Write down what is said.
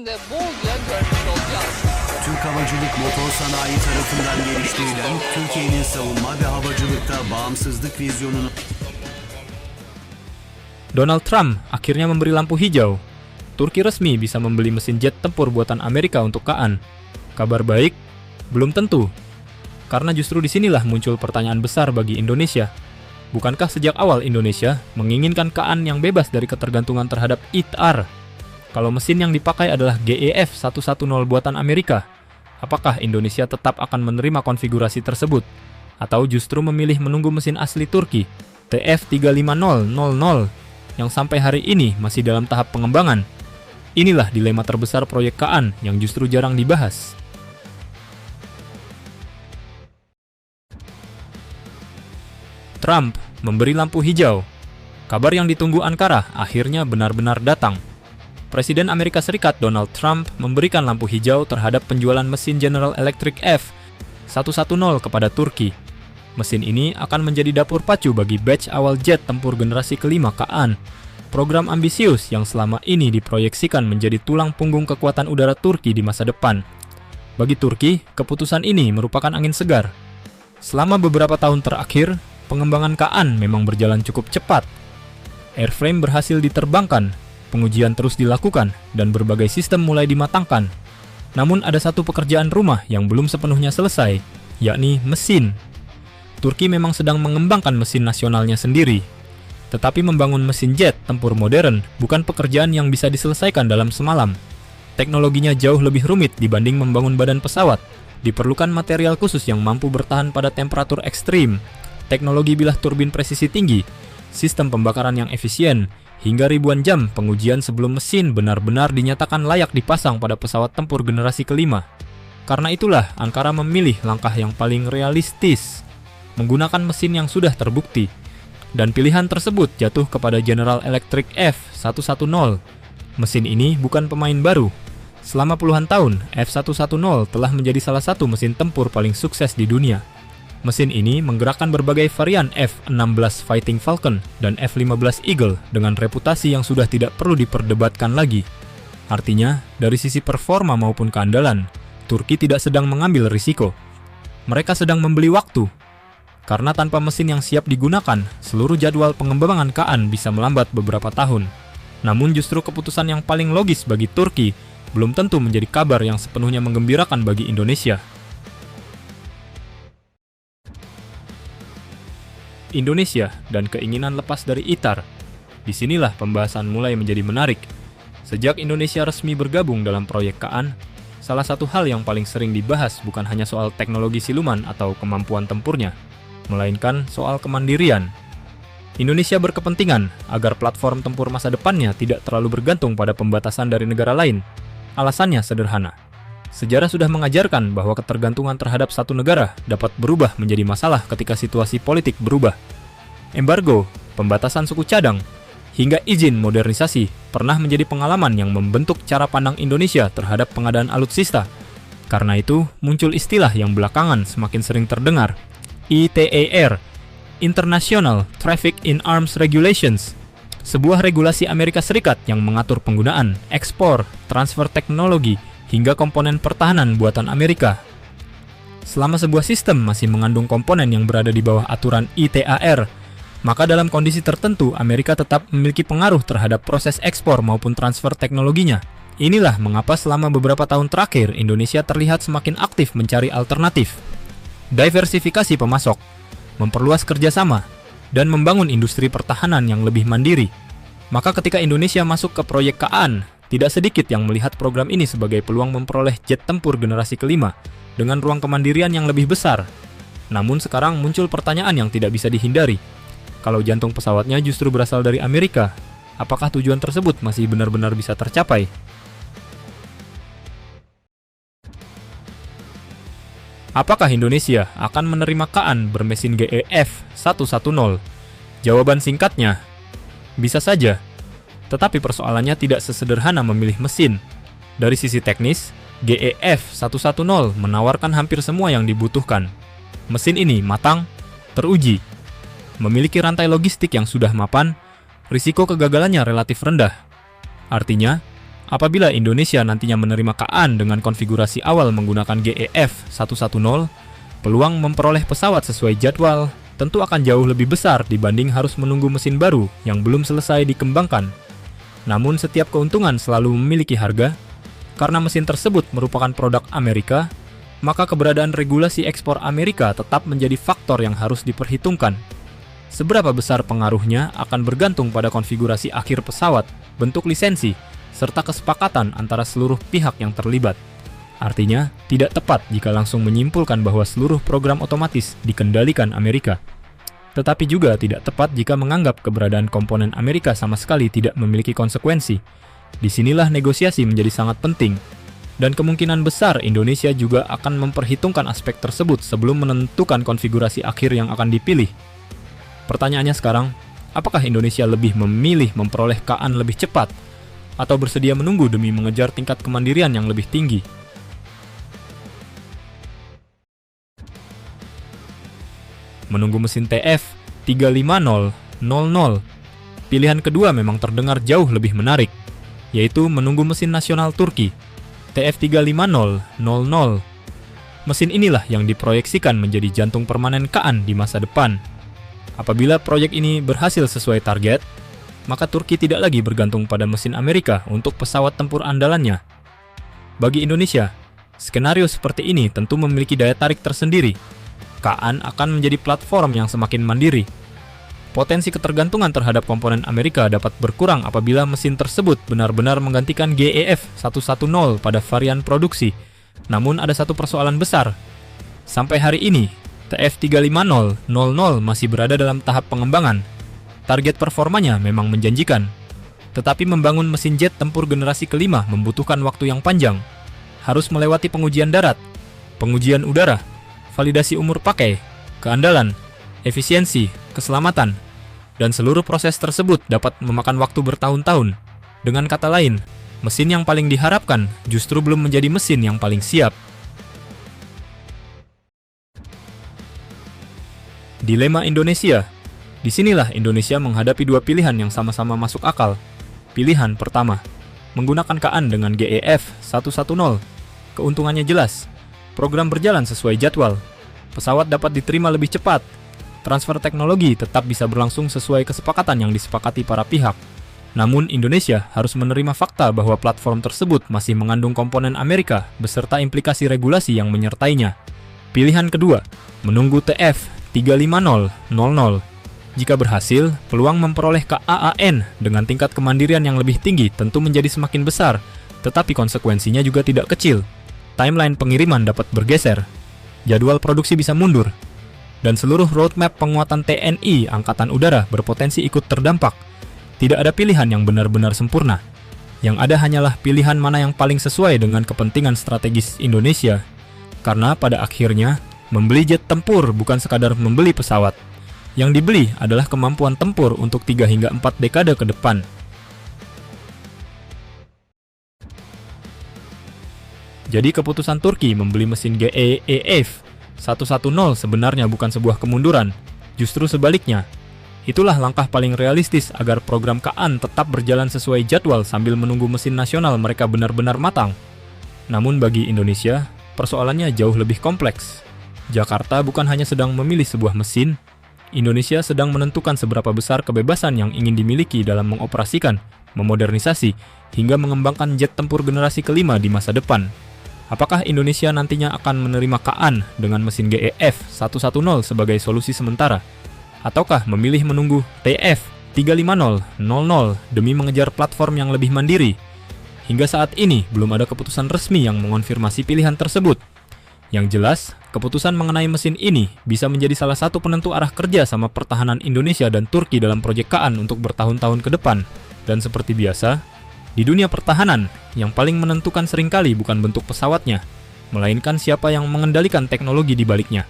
de bolca görmüş olacağız. Türk Havacılık Motor Sanayi tarafından geliştirilen Türkiye'nin savunma ve havacılıkta bağımsızlık vizyonunu Donald Trump akhirnya memberi lampu hijau. Turki resmi bisa membeli mesin jet tempur buatan Amerika untuk Kaan. Kabar baik? Belum tentu. Karena justru disinilah muncul pertanyaan besar bagi Indonesia. Bukankah sejak awal Indonesia menginginkan Kaan yang bebas dari ketergantungan terhadap ITAR? Kalau mesin yang dipakai adalah GEF 110 buatan Amerika, apakah Indonesia tetap akan menerima konfigurasi tersebut? Atau justru memilih menunggu mesin asli Turki, TF35000, yang sampai hari ini masih dalam tahap pengembangan? Inilah dilema terbesar proyek Kaan yang justru jarang dibahas. Trump memberi lampu hijau. Kabar yang ditunggu Ankara akhirnya benar-benar datang. Presiden Amerika Serikat Donald Trump memberikan lampu hijau terhadap penjualan mesin General Electric F-110 kepada Turki. Mesin ini akan menjadi dapur pacu bagi batch awal jet tempur generasi kelima Kaan, program ambisius yang selama ini diproyeksikan menjadi tulang punggung kekuatan udara Turki di masa depan. Bagi Turki, keputusan ini merupakan angin segar. Selama beberapa tahun terakhir, pengembangan Kaan memang berjalan cukup cepat. Airframe berhasil diterbangkan, pengujian terus dilakukan, dan berbagai sistem mulai dimatangkan. Namun ada satu pekerjaan rumah yang belum sepenuhnya selesai, yakni mesin. Turki memang sedang mengembangkan mesin nasionalnya sendiri. Tetapi membangun mesin jet tempur modern bukan pekerjaan yang bisa diselesaikan dalam semalam. Teknologinya jauh lebih rumit dibanding membangun badan pesawat. Diperlukan material khusus yang mampu bertahan pada temperatur ekstrim, teknologi bilah turbin presisi tinggi, sistem pembakaran yang efisien, hingga ribuan jam pengujian sebelum mesin benar-benar dinyatakan layak dipasang pada pesawat tempur generasi kelima. Karena itulah Ankara memilih langkah yang paling realistis, menggunakan mesin yang sudah terbukti. Dan pilihan tersebut jatuh kepada General Electric F-110. Mesin ini bukan pemain baru. Selama puluhan tahun, F-110 telah menjadi salah satu mesin tempur paling sukses di dunia. Mesin ini menggerakkan berbagai varian F-16 Fighting Falcon dan F-15 Eagle dengan reputasi yang sudah tidak perlu diperdebatkan lagi. Artinya, dari sisi performa maupun keandalan, Turki tidak sedang mengambil risiko. Mereka sedang membeli waktu. Karena tanpa mesin yang siap digunakan, seluruh jadwal pengembangan Kaan bisa melambat beberapa tahun. Namun justru keputusan yang paling logis bagi Turki belum tentu menjadi kabar yang sepenuhnya menggembirakan bagi Indonesia. Indonesia dan keinginan lepas dari ITAR. Disinilah pembahasan mulai menjadi menarik. Sejak Indonesia resmi bergabung dalam proyek Kaan, salah satu hal yang paling sering dibahas bukan hanya soal teknologi siluman atau kemampuan tempurnya, melainkan soal kemandirian. Indonesia berkepentingan agar platform tempur masa depannya tidak terlalu bergantung pada pembatasan dari negara lain. Alasannya sederhana. Sejarah sudah mengajarkan bahwa ketergantungan terhadap satu negara dapat berubah menjadi masalah ketika situasi politik berubah. Embargo, pembatasan suku cadang, hingga izin modernisasi pernah menjadi pengalaman yang membentuk cara pandang Indonesia terhadap pengadaan alutsista. Karena itu, muncul istilah yang belakangan semakin sering terdengar, ITAR, International Traffic in Arms Regulations, sebuah regulasi Amerika Serikat yang mengatur penggunaan, ekspor, transfer teknologi, hingga komponen pertahanan buatan Amerika. Selama sebuah sistem masih mengandung komponen yang berada di bawah aturan ITAR, maka dalam kondisi tertentu Amerika tetap memiliki pengaruh terhadap proses ekspor maupun transfer teknologinya. Inilah mengapa selama beberapa tahun terakhir Indonesia terlihat semakin aktif mencari alternatif, diversifikasi pemasok, memperluas kerjasama, dan membangun industri pertahanan yang lebih mandiri. Maka ketika Indonesia masuk ke proyek Kaan, tidak sedikit yang melihat program ini sebagai peluang memperoleh jet tempur generasi kelima dengan ruang kemandirian yang lebih besar. Namun sekarang muncul pertanyaan yang tidak bisa dihindari. Kalau jantung pesawatnya justru berasal dari Amerika, apakah tujuan tersebut masih benar-benar bisa tercapai? Apakah Indonesia akan menerima Kaan bermesin GEF 110? Jawaban singkatnya, bisa saja. Tetapi persoalannya tidak sesederhana memilih mesin. Dari sisi teknis, GEF 110 menawarkan hampir semua yang dibutuhkan. Mesin ini matang, teruji, memiliki rantai logistik yang sudah mapan, risiko kegagalannya relatif rendah. Artinya, apabila Indonesia nantinya menerima KAAN dengan konfigurasi awal menggunakan GEF 110, peluang memperoleh pesawat sesuai jadwal tentu akan jauh lebih besar dibanding harus menunggu mesin baru yang belum selesai dikembangkan. Namun setiap keuntungan selalu memiliki harga. Karena mesin tersebut merupakan produk Amerika, maka keberadaan regulasi ekspor Amerika tetap menjadi faktor yang harus diperhitungkan. Seberapa besar pengaruhnya akan bergantung pada konfigurasi akhir pesawat, bentuk lisensi, serta kesepakatan antara seluruh pihak yang terlibat. Artinya, tidak tepat jika langsung menyimpulkan bahwa seluruh program otomatis dikendalikan Amerika. Tetapi juga tidak tepat jika menganggap keberadaan komponen Amerika sama sekali tidak memiliki konsekuensi. Disinilah negosiasi menjadi sangat penting, dan kemungkinan besar Indonesia juga akan memperhitungkan aspek tersebut sebelum menentukan konfigurasi akhir yang akan dipilih. Pertanyaannya sekarang, apakah Indonesia lebih memilih memperoleh KAAN lebih cepat, atau bersedia menunggu demi mengejar tingkat kemandirian yang lebih tinggi? Menunggu mesin TF 35000, pilihan kedua memang terdengar jauh lebih menarik, yaitu menunggu mesin nasional Turki, TF35000. Mesin inilah yang diproyeksikan menjadi jantung permanen KAAN di masa depan. Apabila proyek ini berhasil sesuai target, maka Turki tidak lagi bergantung pada mesin Amerika untuk pesawat tempur andalannya. Bagi Indonesia, skenario seperti ini tentu memiliki daya tarik tersendiri. KAAN akan menjadi platform yang semakin mandiri. Potensi ketergantungan terhadap komponen Amerika dapat berkurang apabila mesin tersebut benar-benar menggantikan GEF 110 pada varian produksi. Namun ada satu persoalan besar. Sampai hari ini, TF35000 masih berada dalam tahap pengembangan. Target performanya memang menjanjikan. Tetapi membangun mesin jet tempur generasi kelima membutuhkan waktu yang panjang. Harus melewati pengujian darat, pengujian udara, validasi umur pakai, keandalan, efisiensi, keselamatan, dan seluruh proses tersebut dapat memakan waktu bertahun-tahun. Dengan kata lain, mesin yang paling diharapkan justru belum menjadi mesin yang paling siap. Dilema Indonesia. Disinilah Indonesia menghadapi dua pilihan yang sama-sama masuk akal. Pilihan pertama, menggunakan KAAN dengan GEF 110. Keuntungannya jelas, program berjalan sesuai jadwal, pesawat dapat diterima lebih cepat, transfer teknologi tetap bisa berlangsung sesuai kesepakatan yang disepakati para pihak. Namun Indonesia harus menerima fakta bahwa platform tersebut masih mengandung komponen Amerika beserta implikasi regulasi yang menyertainya. Pilihan kedua, menunggu TF 35000. Jika berhasil, peluang memperoleh KAAN dengan tingkat kemandirian yang lebih tinggi tentu menjadi semakin besar, tetapi konsekuensinya juga tidak kecil. Timeline pengiriman dapat bergeser, jadwal produksi bisa mundur, dan seluruh roadmap penguatan TNI Angkatan Udara berpotensi ikut terdampak. Tidak ada pilihan yang benar-benar sempurna. Yang ada hanyalah pilihan mana yang paling sesuai dengan kepentingan strategis Indonesia. Karena pada akhirnya, membeli jet tempur bukan sekadar membeli pesawat. Yang dibeli adalah kemampuan tempur untuk 3 hingga 4 dekade ke depan. Jadi keputusan Turki membeli mesin GEF 110 sebenarnya bukan sebuah kemunduran, justru sebaliknya. Itulah langkah paling realistis agar program KAAN tetap berjalan sesuai jadwal sambil menunggu mesin nasional mereka benar-benar matang. Namun bagi Indonesia, persoalannya jauh lebih kompleks. Jakarta bukan hanya sedang memilih sebuah mesin, Indonesia sedang menentukan seberapa besar kebebasan yang ingin dimiliki dalam mengoperasikan, memodernisasi, hingga mengembangkan jet tempur generasi kelima di masa depan. Apakah Indonesia nantinya akan menerima KAAN dengan mesin GEF 110 sebagai solusi sementara? Ataukah memilih menunggu TF 35000 demi mengejar platform yang lebih mandiri? Hingga saat ini belum ada keputusan resmi yang mengonfirmasi pilihan tersebut. Yang jelas, keputusan mengenai mesin ini bisa menjadi salah satu penentu arah kerja sama pertahanan Indonesia dan Turki dalam proyek KAAN untuk bertahun-tahun ke depan. Dan seperti biasa, di dunia pertahanan, yang paling menentukan seringkali bukan bentuk pesawatnya, melainkan siapa yang mengendalikan teknologi di baliknya.